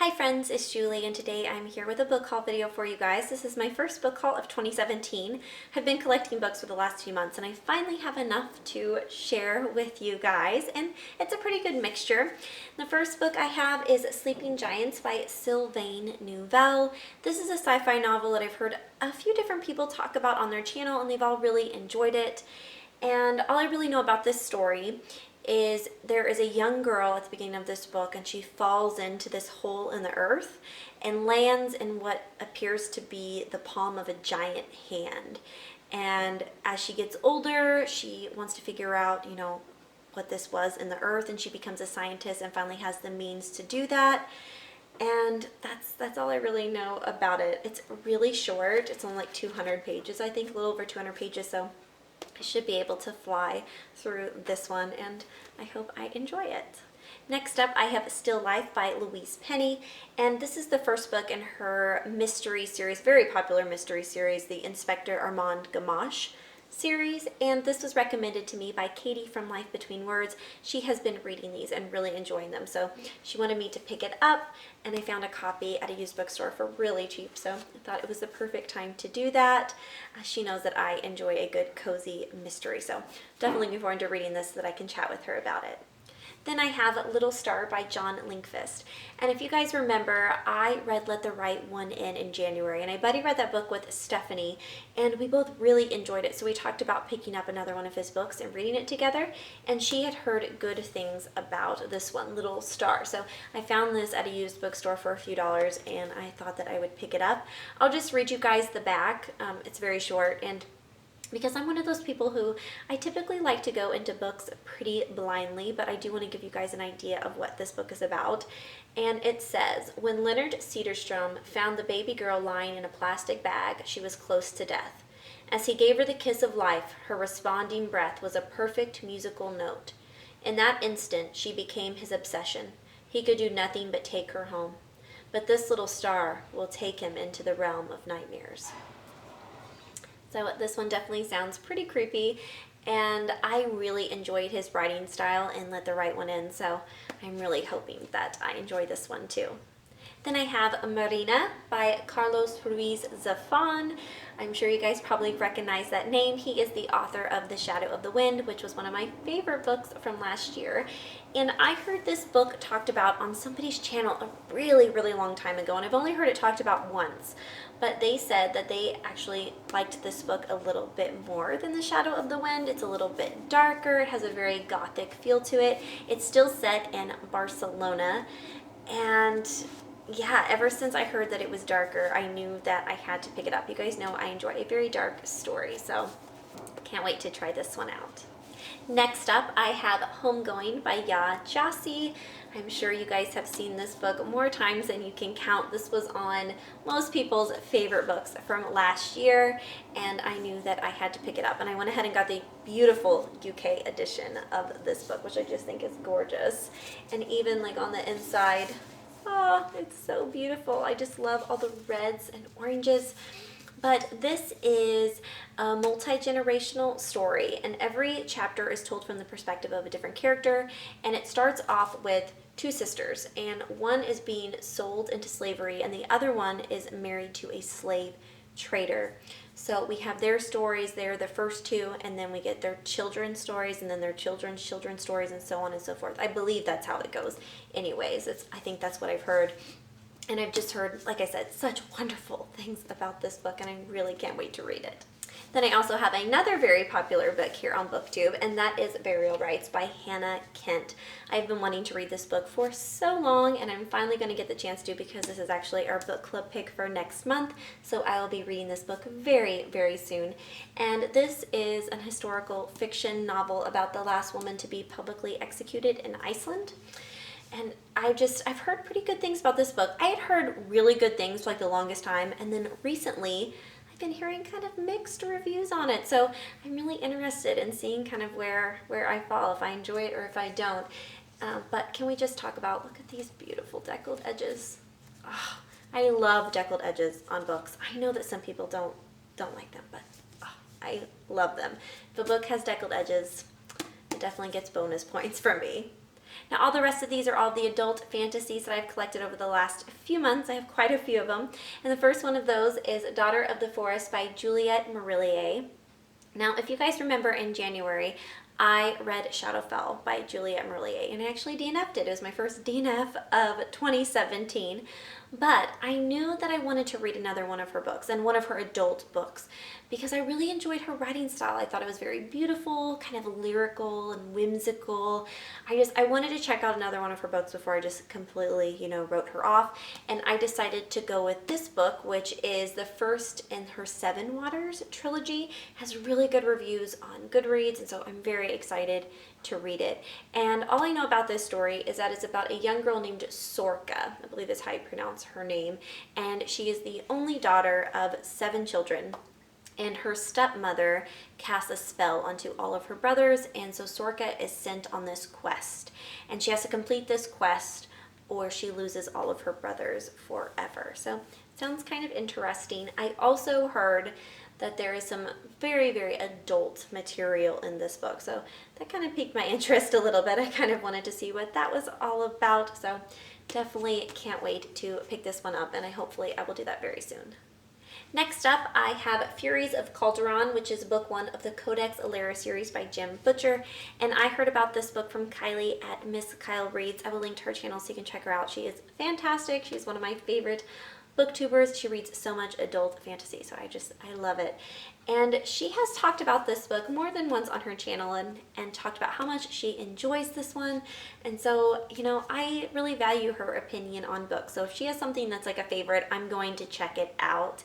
Hi friends, it's Julie and today I'm here with a book haul video for you guys. This is my first book haul of 2017. I've been collecting books for the last few months and I finally have enough to share with you guys, and it's a pretty good mixture. The first book I have is Sleeping Giants by Sylvain Neuvel. This is a sci-fi novel that I've heard a few different people talk about on their channel and they've all really enjoyed it. And all I really know about this story is there is a young girl at the beginning of this book and she falls into this hole in the earth and lands in what appears to be the palm of a giant hand. And as she gets older, she wants to figure out, what this was in the earth, and she becomes a scientist and finally has the means to do that. And that's all I really know about it. It's really short. It's only like 200 pages, I think, a little over 200 pages, so I should be able to fly through this one, and I hope I enjoy it. Next up, I have Still Life by Louise Penny, and this is the first book in her mystery series, very popular mystery series, the Inspector Armand Gamache series, and this was recommended to me by Katie from Life Between Words. She has been reading these and really enjoying them, so she wanted me to pick it up, and I found a copy at a used bookstore for really cheap, so I thought it was the perfect time to do that. She knows that I enjoy a good cozy mystery, so definitely looking forward to reading this so that I can chat with her about it. Then I have Little Star by John Linkvist. And if you guys remember, I read Let the Right One In January, and I buddy read that book with Stephanie, and we both really enjoyed it. So we talked about picking up another one of his books and reading it together, and she had heard good things about this one, Little Star. So I found this at a used bookstore for a few dollars, and I thought that I would pick it up. I'll just read you guys the back. It's very short, and because I'm one of those people who I typically like to go into books pretty blindly, but I do want to give you guys an idea of what this book is about. And it says, when Leonard Cedarstrom found the baby girl lying in a plastic bag, she was close to death. As he gave her the kiss of life, her responding breath was a perfect musical note. In that instant, she became his obsession. He could do nothing but take her home. But this little star will take him into the realm of nightmares. So this one definitely sounds pretty creepy, and I really enjoyed his writing style in Let the Right One In, so I'm really hoping that I enjoy this one too. Then I have Marina by Carlos Ruiz Zafón. I'm sure you guys probably recognize that name. He is the author of The Shadow of the Wind, which was one of my favorite books from last year. And I heard this book talked about on somebody's channel a really, really long time ago, and I've only heard it talked about once. But they said that they actually liked this book a little bit more than The Shadow of the Wind. It's a little bit darker. It has a very gothic feel to it. It's still set in Barcelona, and yeah, ever since I heard that it was darker, I knew that I had to pick it up. You guys know I enjoy a very dark story, so can't wait to try this one out. Next up, I have Homegoing by Yaa Gyasi. I'm sure you guys have seen this book more times than you can count. This was on most people's favorite books from last year, and I knew that I had to pick it up. And I went ahead and got the beautiful UK edition of this book, which I just think is gorgeous. And even like on the inside, oh, it's so beautiful. I just love all the reds and oranges. But this is a multi-generational story, and every chapter is told from the perspective of a different character, and it starts off with two sisters, and one is being sold into slavery, and the other one is married to a slave trader. So we have their stories, they're the first two, and then we get their children's stories, and then their children's stories, and so on and so forth. I believe that's how it goes. Anyways, I think that's what I've heard. And I've just heard, like I said, such wonderful things about this book, and I really can't wait to read it. Then I also have another very popular book here on BookTube, and that is Burial Rites by Hannah Kent. I've been wanting to read this book for so long, and I'm finally going to get the chance to because this is actually our book club pick for next month, so I will be reading this book very, very soon. And this is an historical fiction novel about the last woman to be publicly executed in Iceland. And I've heard pretty good things about this book. I had heard really good things for like the longest time, and then recently I've been hearing kind of mixed reviews on it. So I'm really interested in seeing kind of where I fall, if I enjoy it or if I don't. But can we just talk about, look at these beautiful deckled edges. Oh, I love deckled edges on books. I know that some people don't like them, but I love them. If a book has deckled edges, it definitely gets bonus points from me. Now, all the rest of these are all the adult fantasies that I've collected over the last few months. I have quite a few of them. And the first one of those is Daughter of the Forest by Juliette Marillier. Now, if you guys remember in January, I read Shadowfell by Juliette Marillier, and I actually DNF'd it. It was my first DNF of 2017. But I knew that I wanted to read another one of her books, and one of her adult books, because I really enjoyed her writing style. I thought it was very beautiful, kind of lyrical and whimsical. I wanted to check out another one of her books before I just completely, wrote her off. And I decided to go with this book, which is the first in her Seven Waters trilogy. It has really good reviews on Goodreads, and so I'm very excited to read it. And all I know about this story is that it's about a young girl named Sorka. I believe is how you pronounce her name. And she is the only daughter of 7 children. And her stepmother casts a spell onto all of her brothers, and so Sorka is sent on this quest. And she has to complete this quest or she loses all of her brothers forever. So it sounds kind of interesting. I also heard that there is some very, very adult material in this book. So that kind of piqued my interest a little bit. I kind of wanted to see what that was all about. So definitely can't wait to pick this one up, and hopefully I will do that very soon. Next up, I have Furies of Calderon, which is book 1 of the Codex Alera series by Jim Butcher. And I heard about this book from Kylie at Miss Kyle Reads. I will link to her channel so you can check her out. She is fantastic. She's one of my favorite booktubers. She reads so much adult fantasy, so I love it. And she has talked about this book more than once on her channel and talked about how much she enjoys this one. And so, I really value her opinion on books. So if she has something that's like a favorite, I'm going to check it out.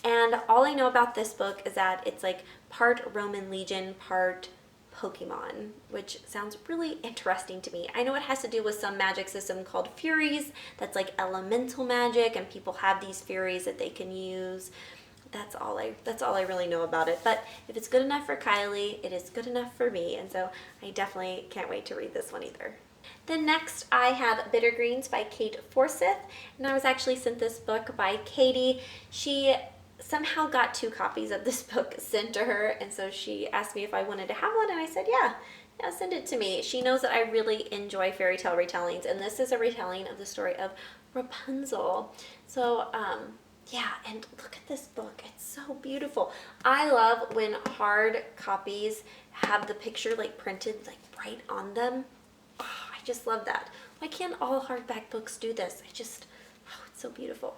And all I know about this book is that it's like part Roman Legion, part Pokemon, which sounds really interesting to me. I know it has to do with some magic system called Furies that's like elemental magic, and people have these Furies that they can use. That's all I really know about it. But if it's good enough for Kylie, it is good enough for me, and so I definitely can't wait to read this one either. Then next I have Bitter Greens by Kate Forsyth, and I was actually sent this book by Katie. She somehow got 2 copies of this book sent to her, and so she asked me if I wanted to have one, and I said yeah, send it to me. She knows that I really enjoy fairy tale retellings, and this is a retelling of the story of Rapunzel. So yeah, and look at this book. It's so beautiful. I love when hard copies have the picture like printed like right on them. Oh, I just love that. Why can't all hardback books do this? It's so beautiful.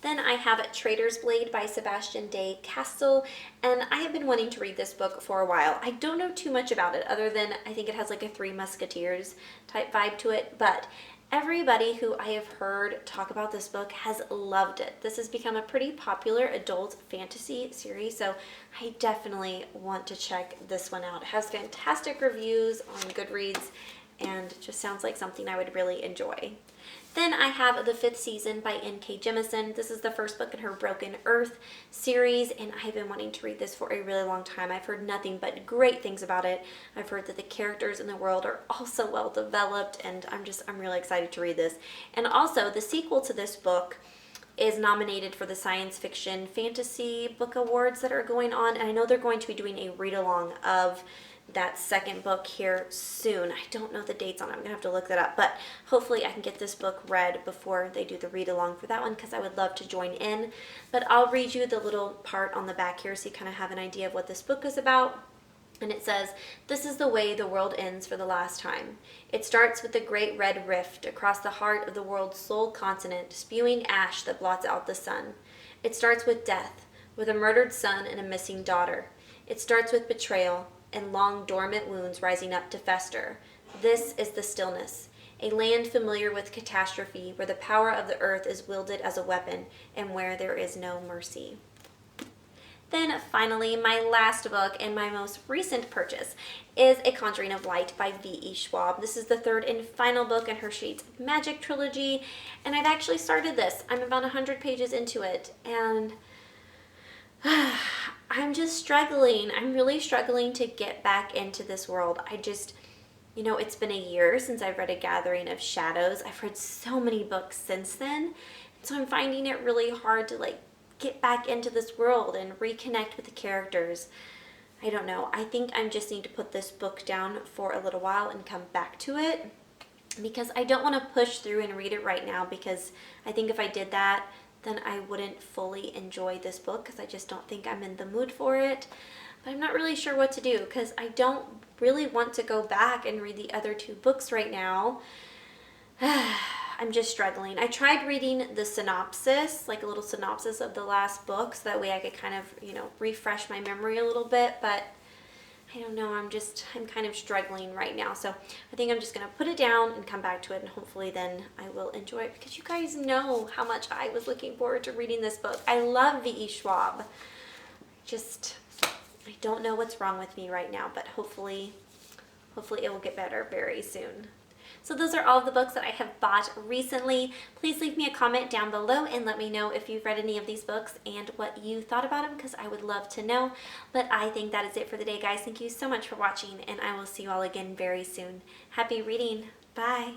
Then I have Traitor's Blade by Sebastian de Castell, and I have been wanting to read this book for a while. I don't know too much about it other than I think it has like a Three Musketeers type vibe to it, but everybody who I have heard talk about this book has loved it. This has become a pretty popular adult fantasy series, so I definitely want to check this one out. It has fantastic reviews on Goodreads and just sounds like something I would really enjoy. Then I have The Fifth Season by N.K. Jemisin. This is the first book in her Broken Earth series, and I've been wanting to read this for a really long time. I've heard nothing but great things about it. I've heard that the characters in the world are also well developed, and I'm really excited to read this. And also, the sequel to this book is nominated for the Science Fiction Fantasy Book Awards that are going on, and I know they're going to be doing a read-along of that second book here soon. I don't know the dates on it. I'm gonna have to look that up, but hopefully I can get this book read before they do the read along for that one, because I would love to join in. But I'll read you the little part on the back here so you kind of have an idea of what this book is about. And it says, "This is the way the world ends for the last time. It starts with the great red rift across the heart of the world's sole continent, spewing ash that blots out the sun. It starts with death, with a murdered son and a missing daughter. It starts with betrayal and long dormant wounds rising up to fester. This is the stillness, a land familiar with catastrophe, where the power of the earth is wielded as a weapon and where there is no mercy." Then finally, my last book and my most recent purchase is A Conjuring of Light by V.E. Schwab. This is the third and final book in her Shades of Magic trilogy, and I've actually started this. I'm about 100 pages into it, and I'm just struggling. I'm really struggling to get back into this world. It's been a year since I've read A Gathering of Shadows. I've read so many books since then, so I'm finding it really hard to get back into this world and reconnect with the characters. I don't know. I think I just need to put this book down for a little while and come back to it. because I don't want to push through and read it right now, because I think if I did that, then I wouldn't fully enjoy this book, because I just don't think I'm in the mood for it. But I'm not really sure what to do, because I don't really want to go back and read the other two books right now. I'm just struggling. I tried reading the synopsis, like a little synopsis of the last book, so that way I could kind of, refresh my memory a little bit, but I don't know, I'm kind of struggling right now. So I think I'm just going to put it down and come back to it, and hopefully then I will enjoy it, because you guys know how much I was looking forward to reading this book. I love V.E. Schwab. I don't know what's wrong with me right now, but hopefully it will get better very soon. So those are all of the books that I have bought recently. Please leave me a comment down below and let me know if you've read any of these books and what you thought about them, because I would love to know. But I think that is it for the day, guys. Thank you so much for watching, and I will see you all again very soon. Happy reading. Bye.